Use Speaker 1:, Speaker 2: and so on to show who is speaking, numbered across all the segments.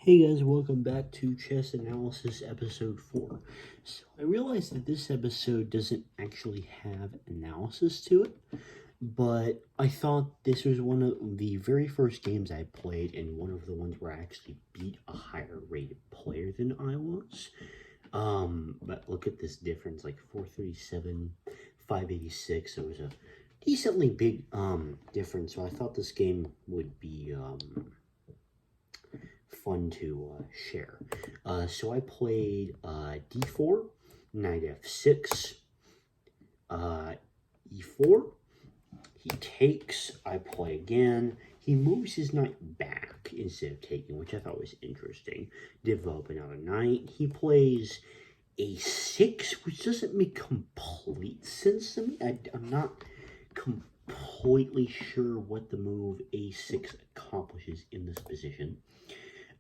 Speaker 1: Hey guys, welcome back to Chess Analysis Episode 4. So I realized that this episode doesn't actually have analysis to it, but I thought this was one of the very first games I played and one of the ones where I actually beat a higher rated player than I was. But look at this difference, like 437, 586, so it was a decently big difference, so I thought this game would be fun to share. So I played d4, knight f6, e4. He takes, I play again. He moves his knight back instead of taking, which I thought was interesting. Develop another knight. He plays a6, which doesn't make complete sense to me. I'm not completely sure what the move a6 accomplishes in this position.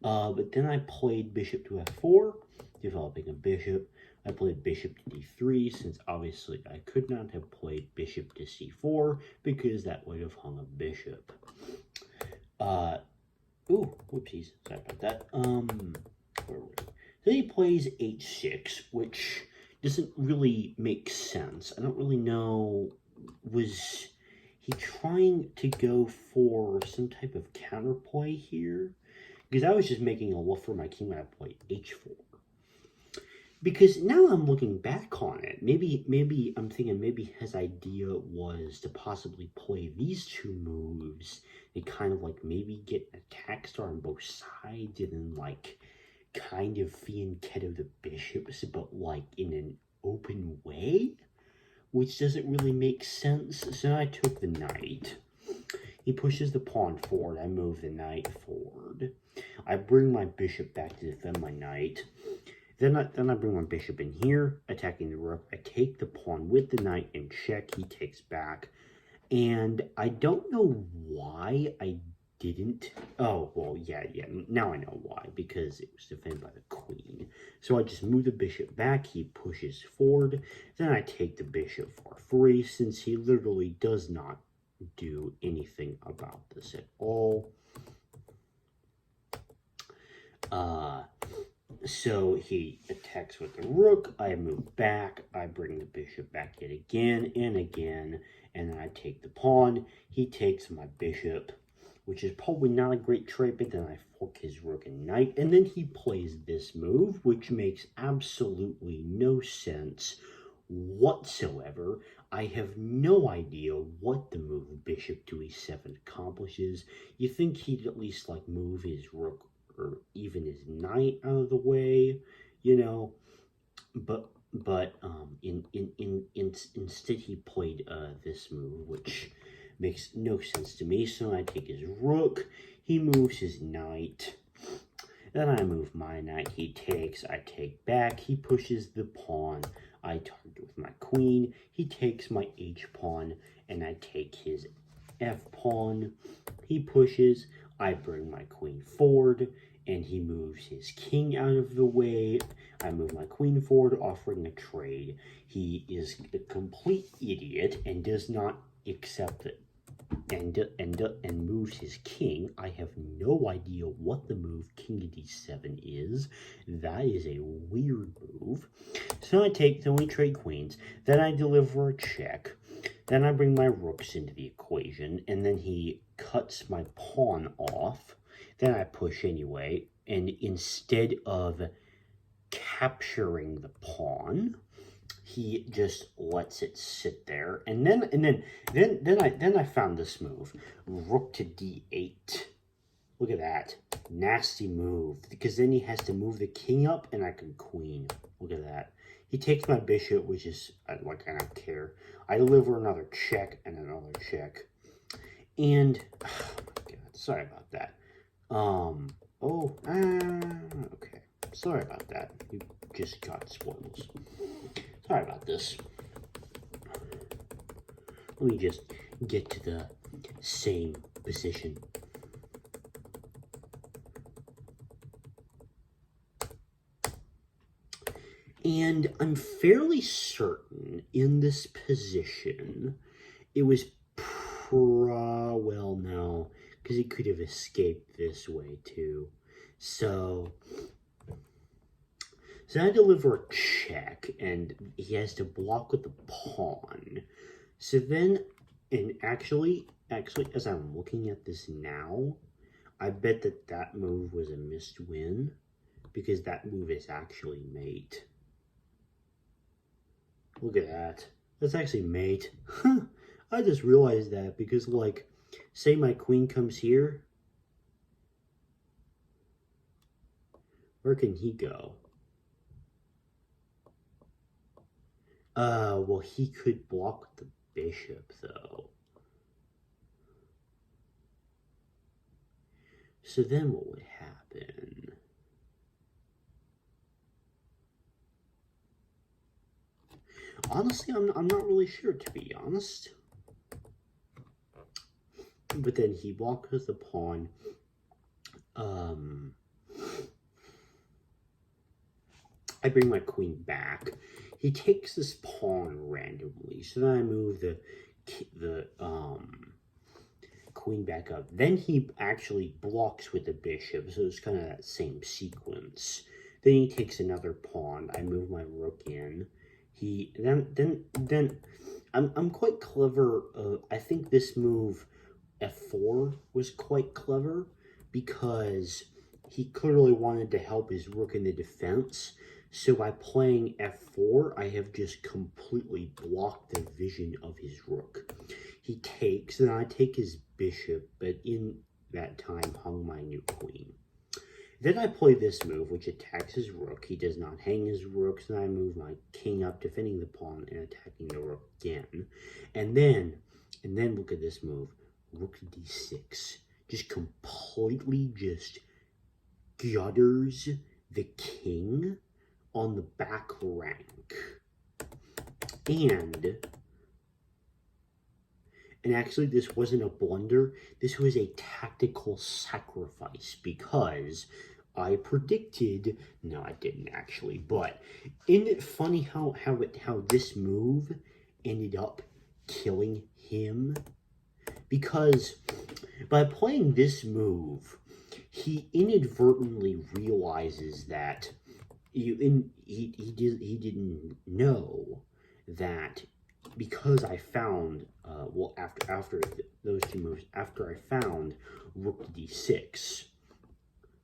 Speaker 1: But then I played bishop to f4, developing a bishop. I played bishop to d3, since obviously I could not have played bishop to c4, because that would have hung a bishop. Ooh, whoopsies, sorry about that. Where were we? Then he plays h6, which doesn't really make sense. I don't really know, was he trying to go for some type of counterplay here? Because I was just making a wolf for my king when I played h4. Because now I'm looking back on it, maybe I'm thinking maybe his idea was to possibly play these two moves and kind of like maybe get an attack star on both sides and then like kind of fianchetto the bishops, but like in an open way, which doesn't really make sense. So I took the knight. He pushes the pawn forward. I move the knight forward. I bring my bishop back to defend my knight. Then I bring my bishop in here, attacking the rook. I take the pawn with the knight and check. He takes back. And I don't know why I didn't. Oh, well, yeah. Now I know why. Because it was defended by the queen. So I just move the bishop back. He pushes forward. Then I take the bishop for free, since he literally does not do anything about this at all. So he attacks with the rook. I move back. I bring the bishop back yet again and again. And then I take the pawn. He takes my bishop, which is probably not a great trade, but then I fork his rook and knight. And then he plays this move, which makes absolutely no sense whatsoever. I have no idea what the move bishop to e7 accomplishes. You think he'd at least like move his rook or even his knight out of the way, you know, but instead he played this move, which makes no sense to me. So I take his rook, he moves his knight, then I move my knight, he takes, I take back, he pushes the pawn, I target with my queen, he takes my h-pawn, and I take his f-pawn, he pushes, I bring my queen forward, and he moves his king out of the way. I move my queen forward, offering a trade. He is a complete idiot and does not accept it and moves his king. I have no idea what the move king to d7 is. That is a weird move. So then we trade queens. Then I deliver a check. Then I bring my rooks into the equation, and then he cuts my pawn off. Then I push anyway, and instead of capturing the pawn, he just lets it sit there. And then I found this move, rook to d8. Look at that, nasty move, because then he has to move the king up, and I can queen. Look at that. He takes my bishop, which is like, I don't care. I deliver another check and another check, and oh my god, sorry about that. Okay. Sorry about that. You just got spoils. Sorry about this. Let me just get to the same position. And I'm fairly certain in this position, it was well, no, because he could have escaped this way too. So I deliver a check, and he has to block with the pawn. So then, and actually, as I'm looking at this now, I bet that move was a missed win, because that move is actually mate. Look at that. That's actually mate. I just realized that because, like, say my queen comes here. Where can he go? Well, he could block the bishop, though. So then what would happen? Honestly, I'm not really sure, to be honest. But then he blocks with the pawn. I bring my queen back. He takes this pawn randomly, so then I move the queen back up. Then he actually blocks with the bishop, so it's kind of that same sequence. Then he takes another pawn. I move my rook in. I'm quite clever. I think this move f4 was quite clever because he clearly wanted to help his rook in the defense. So by playing f4, I have just completely blocked the vision of his rook. He takes, and I take his bishop, but in that time hung my new queen. Then I play this move, which attacks his rook. He does not hang his rook, so I move my king up, defending the pawn and attacking the rook again. And then look at this move, rook d6. Just completely just gutters the king on the back rank. And actually, this wasn't a blunder. This was a tactical sacrifice because I predicted. No, I didn't actually. But isn't it funny how this move ended up killing him? Because by playing this move, he inadvertently realizes that he didn't know that. Because I found, well, after those two moves, after I found rook d6,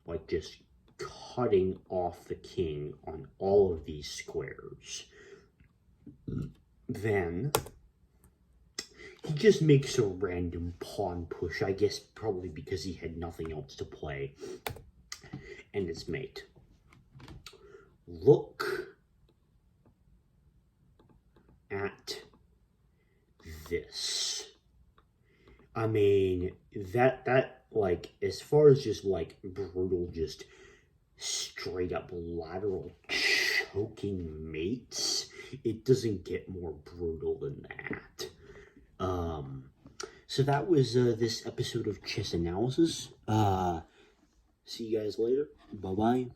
Speaker 1: like just cutting off the king on all of these squares, then he just makes a random pawn push, I guess probably because he had nothing else to play, and it's mate. Look at this. I mean, that like, as far as just like brutal, just straight up lateral choking mates, it doesn't get more brutal than that. So that was this episode of Chess Analysis. See you guys later. Bye-bye.